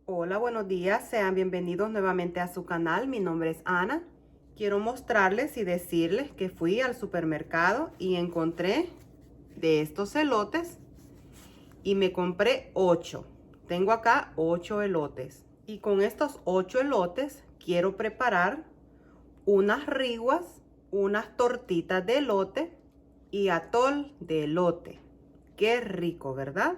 Hola, buenos días, sean bienvenidos nuevamente a su canal. Mi nombre es Ana. Quiero mostrarles y decirles que fui al supermercado y encontré de estos elotes y me compré 8. Tengo acá 8 elotes y con estos 8 elotes quiero preparar unas riguas, unas tortitas de elote y atol de elote. Qué rico, ¿verdad?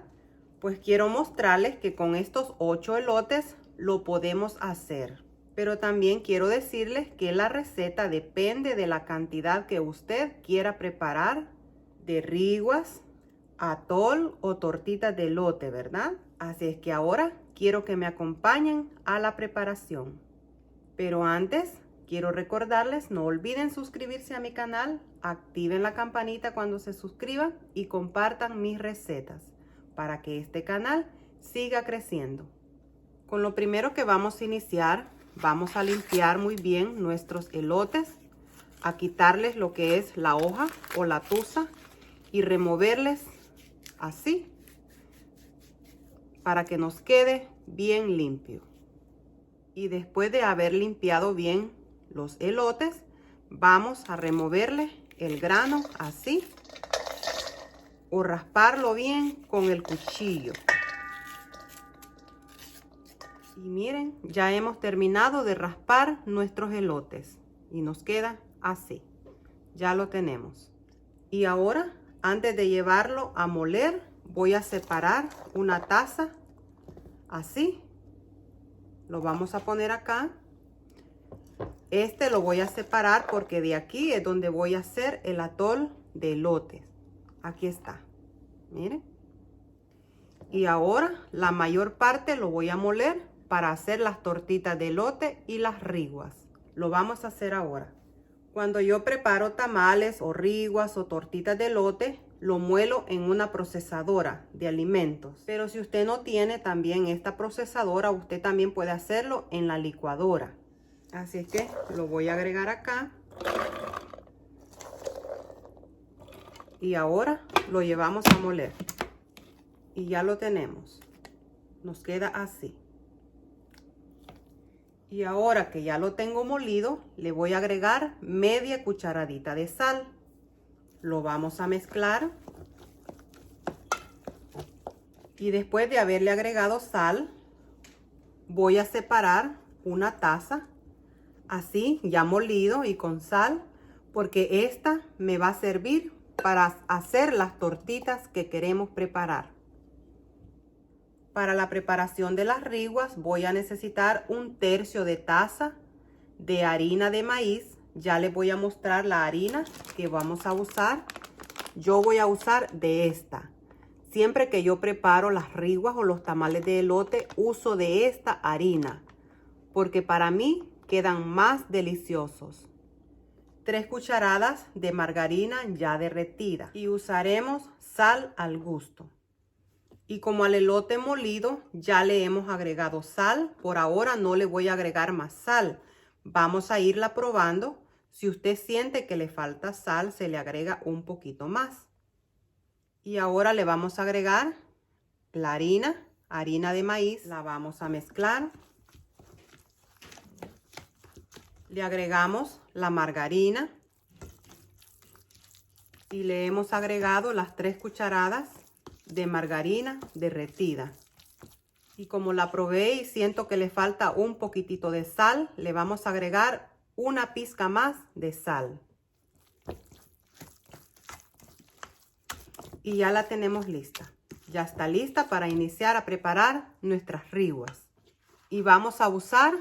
Pues quiero mostrarles que con estos 8 elotes lo podemos hacer. Pero también quiero decirles que la receta depende de la cantidad que usted quiera preparar de riguas, atol o tortitas de elote, ¿verdad? Así es que ahora quiero que me acompañen a la preparación. Pero antes, quiero recordarles, no olviden suscribirse a mi canal, activen la campanita cuando se suscriban y compartan mis recetas para que este canal siga creciendo. Con lo primero que vamos a iniciar, vamos a limpiar muy bien nuestros elotes, a quitarles lo que es la hoja o la tusa y removerles así para que nos quede bien limpio. Y después de haber limpiado bien los elotes, vamos a removerle el grano así o rasparlo bien con el cuchillo. Y miren, ya hemos terminado de raspar nuestros elotes y nos queda así. Ya lo tenemos. Y ahora, antes de llevarlo a moler, voy a separar una taza así. Lo vamos a poner acá. Este lo voy a separar porque de aquí es donde voy a hacer el atol de elotes. Aquí está. Miren. Y ahora la mayor parte lo voy a moler para hacer las tortitas de elote y las riguas. Lo vamos a hacer ahora. Cuando yo preparo tamales o riguas o tortitas de elote, lo muelo en una procesadora de alimentos. Pero si usted no tiene también esta procesadora, usted también puede hacerlo en la licuadora. Así es que lo voy a agregar acá. Y ahora lo llevamos a moler. Y ya lo tenemos. Nos queda así. Y ahora que ya lo tengo molido, le voy a agregar media cucharadita de sal. Lo vamos a mezclar. Y después de haberle agregado sal, voy a separar una taza así ya molido y con sal, porque esta me va a servir para hacer las tortitas que queremos preparar. Para la preparación de las riguas voy a necesitar 1/3 de taza de harina de maíz. Ya les voy a mostrar la harina que vamos a usar. Yo voy a usar de esta. Siempre que yo preparo las riguas o los tamales de elote, uso de esta harina, porque para mí quedan más deliciosos. 3 cucharadas de margarina ya derretida y usaremos sal al gusto. Y como al elote molido ya le hemos agregado sal, por ahora no le voy a agregar más sal. Vamos a irla probando. Si usted siente que le falta sal, se le agrega un poquito más. Y ahora le vamos a agregar la harina de maíz. La vamos a mezclar. Le agregamos la margarina. Y le hemos agregado las 3 cucharadas de margarina derretida. Y como la probé y siento que le falta un poquitito de sal, le vamos a agregar una pizca más de sal. Y ya la tenemos lista. Ya está lista para iniciar a preparar nuestras riguas. Y vamos a usar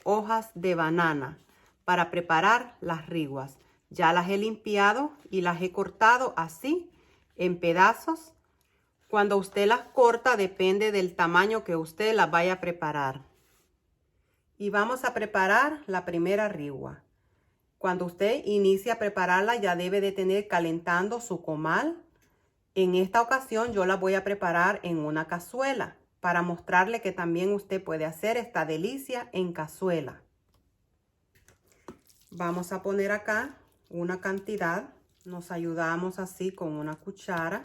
hojas de banana para preparar las riguas. Ya las he limpiado y las he cortado así en pedazos. Cuando usted las corta depende del tamaño que usted las vaya a preparar. Y vamos a preparar la primera rigua. Cuando usted inicie a prepararla ya debe de tener calentando su comal. En esta ocasión yo la voy a preparar en una cazuela para mostrarle que también usted puede hacer esta delicia en cazuela. Vamos a poner acá una cantidad. Nos ayudamos así con una cuchara.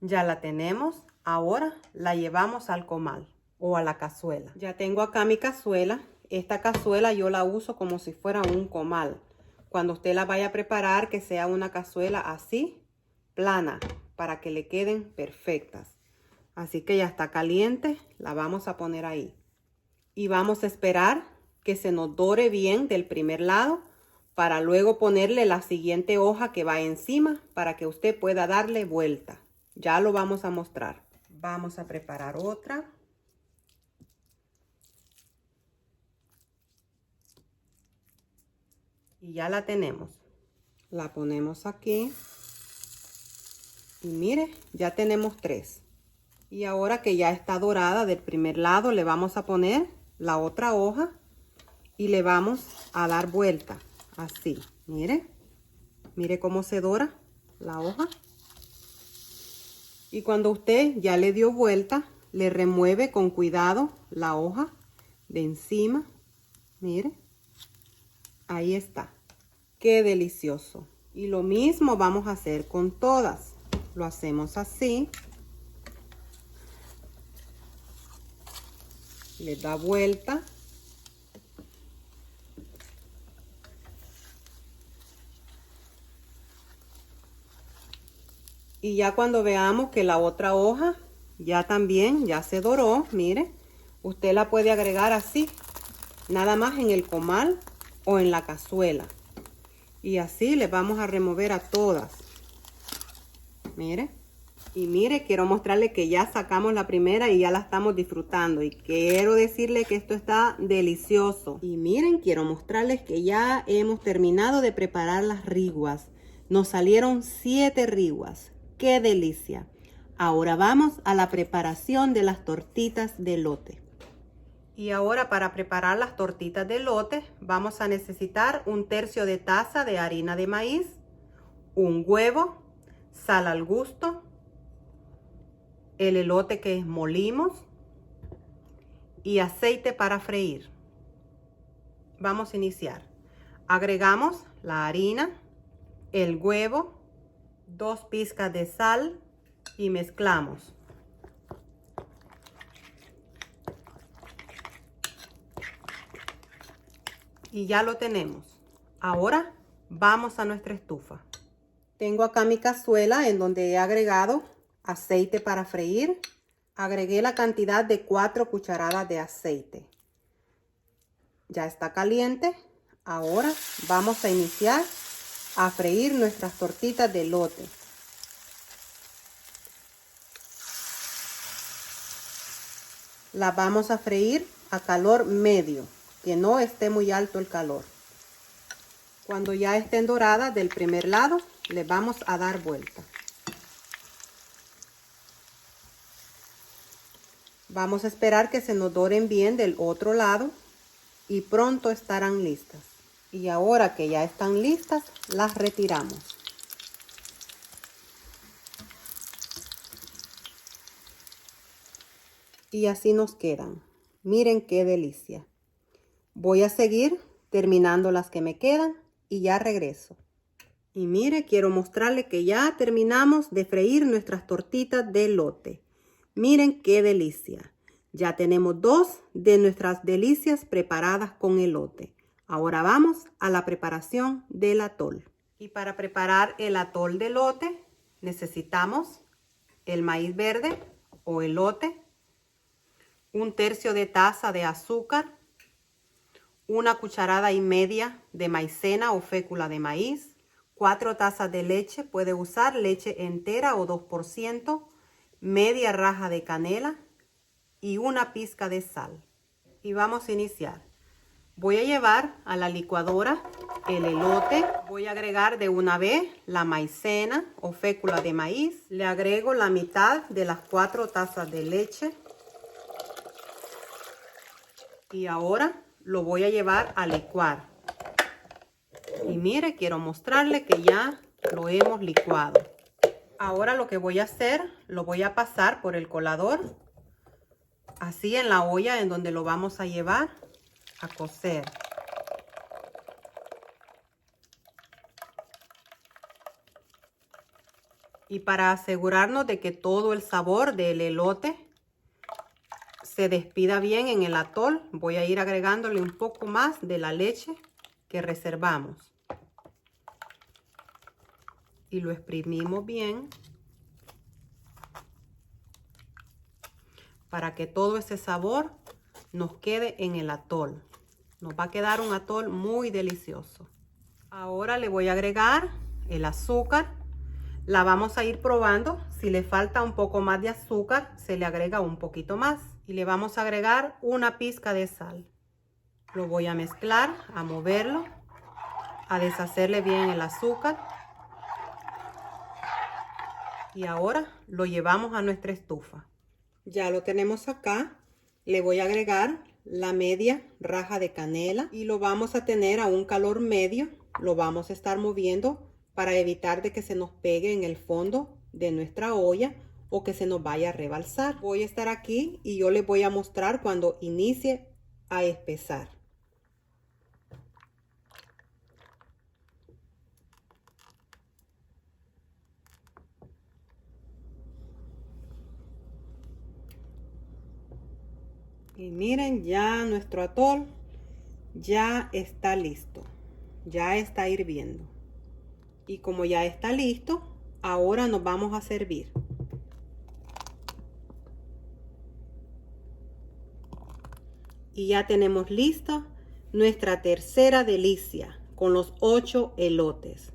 Ya la tenemos. Ahora la llevamos al comal o a la cazuela. Ya tengo acá mi cazuela. Esta cazuela yo la uso como si fuera un comal. Cuando usted la vaya a preparar, que sea una cazuela así, plana, para que le queden perfectas. Así que ya está caliente, la vamos a poner ahí. Y vamos a esperar que se nos dore bien del primer lado para luego ponerle la siguiente hoja que va encima para que usted pueda darle vuelta. Ya lo vamos a mostrar. Vamos a preparar otra. Y ya la tenemos. La ponemos aquí. Y mire, ya tenemos 3. Y ahora que ya está dorada del primer lado, le vamos a poner la otra hoja y le vamos a dar vuelta. Así, mire. Mire cómo se dora la hoja. Y cuando usted ya le dio vuelta, le remueve con cuidado la hoja de encima. Mire. Ahí está. Qué delicioso. Y lo mismo vamos a hacer con todas. Lo hacemos así. Le da vuelta. Y ya cuando veamos que la otra hoja ya también ya se doró, mire, usted la puede agregar así, nada más en el comal o en la cazuela. Y así le vamos a remover a todas. Mire. Y mire, quiero mostrarle que ya sacamos la primera y ya la estamos disfrutando. Y quiero decirle que esto está delicioso. Y miren, quiero mostrarles que ya hemos terminado de preparar las riguas. Nos salieron 7 riguas. ¡Qué delicia! Ahora vamos a la preparación de las tortitas de elote. Y ahora para preparar las tortitas de elote vamos a necesitar 1/3 de taza de harina de maíz, un huevo, sal al gusto, el elote que molimos y aceite para freír. Vamos a iniciar. Agregamos la harina, el huevo, 2 pizcas de sal y mezclamos. Y ya lo tenemos. Ahora vamos a nuestra estufa. Tengo acá mi cazuela en donde he agregado aceite para freír. Agregué la cantidad de 4 cucharadas de aceite. Ya está caliente. Ahora vamos a iniciar a freír nuestras tortitas de elote. Las vamos a freír a calor medio, que no esté muy alto el calor. Cuando ya estén doradas del primer lado, les vamos a dar vuelta. Vamos a esperar que se nos doren bien del otro lado y pronto estarán listas. Y ahora que ya están listas, las retiramos. Y así nos quedan. Miren qué delicia. Voy a seguir terminando las que me quedan y ya regreso. Y mire, quiero mostrarle que ya terminamos de freír nuestras tortitas de elote. Miren qué delicia. Ya tenemos 2 de nuestras delicias preparadas con elote. Ahora vamos a la preparación del atol. Y para preparar el atol de elote necesitamos el maíz verde o elote, 1/3 de taza de azúcar, 1,5 cucharadas de maicena o fécula de maíz, 4 tazas de leche, puede usar leche entera o 2%, media raja de canela y 1 pizca de sal. Y vamos a iniciar. Voy a llevar a la licuadora el elote. Voy a agregar de una vez la maicena o fécula de maíz. Le agrego la mitad de las 4 tazas de leche. Y ahora lo voy a llevar a licuar. Y mire, quiero mostrarle que ya lo hemos licuado. Ahora lo que voy a hacer, lo voy a pasar por el colador, así en la olla en donde lo vamos a llevar a cocer. Y para asegurarnos de que todo el sabor del elote se despida bien en el atol, voy a ir agregándole un poco más de la leche que reservamos. Y lo exprimimos bien para que todo ese sabor nos quede en el atol. Nos va a quedar un atol muy delicioso. Ahora le voy a agregar el azúcar. La vamos a ir probando. Si le falta un poco más de azúcar, se le agrega un poquito más. Y le vamos a agregar una pizca de sal. Lo voy a mezclar, a moverlo, a deshacerle bien el azúcar. Y ahora lo llevamos a nuestra estufa. Ya lo tenemos acá. Le voy a agregar la media raja de canela y lo vamos a tener a un calor medio. Lo vamos a estar moviendo para evitar de que se nos pegue en el fondo de nuestra olla o que se nos vaya a rebalsar. Voy a estar aquí y yo les voy a mostrar cuando inicie a espesar. Y miren, ya nuestro atol ya está listo. Ya está hirviendo. Y como ya está listo, ahora nos vamos a servir. Y ya tenemos lista nuestra tercera delicia con los 8 elotes.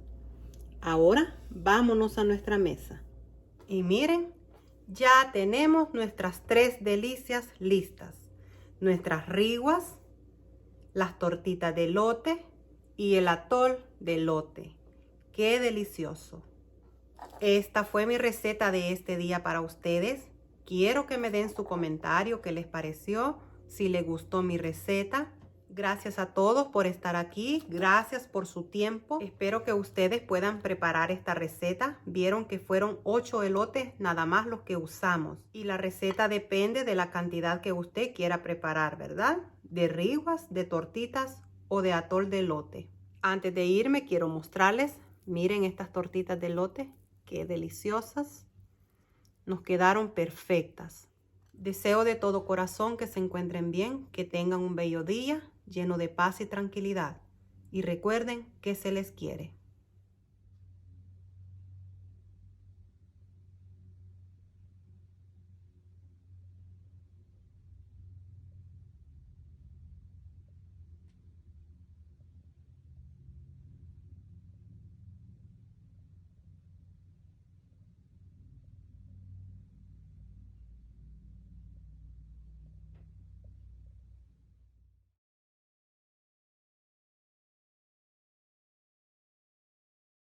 Ahora vámonos a nuestra mesa. Y miren, ya tenemos nuestras 3 delicias listas. Nuestras riguas, las tortitas de elote y el atol de elote. ¡Qué delicioso! Esta fue mi receta de este día para ustedes. Quiero que me den su comentario, qué les pareció, si les gustó mi receta. Gracias a todos por estar aquí. Gracias por su tiempo. Espero que ustedes puedan preparar esta receta. Vieron que fueron 8 elotes nada más los que usamos. Y la receta depende de la cantidad que usted quiera preparar, ¿verdad? De riguas, de tortitas o de atol de elote. Antes de irme quiero mostrarles, miren estas tortitas de elote. Qué deliciosas. Nos quedaron perfectas. Deseo de todo corazón que se encuentren bien, que tengan un bello día lleno de paz y tranquilidad. Y recuerden que se les quiere.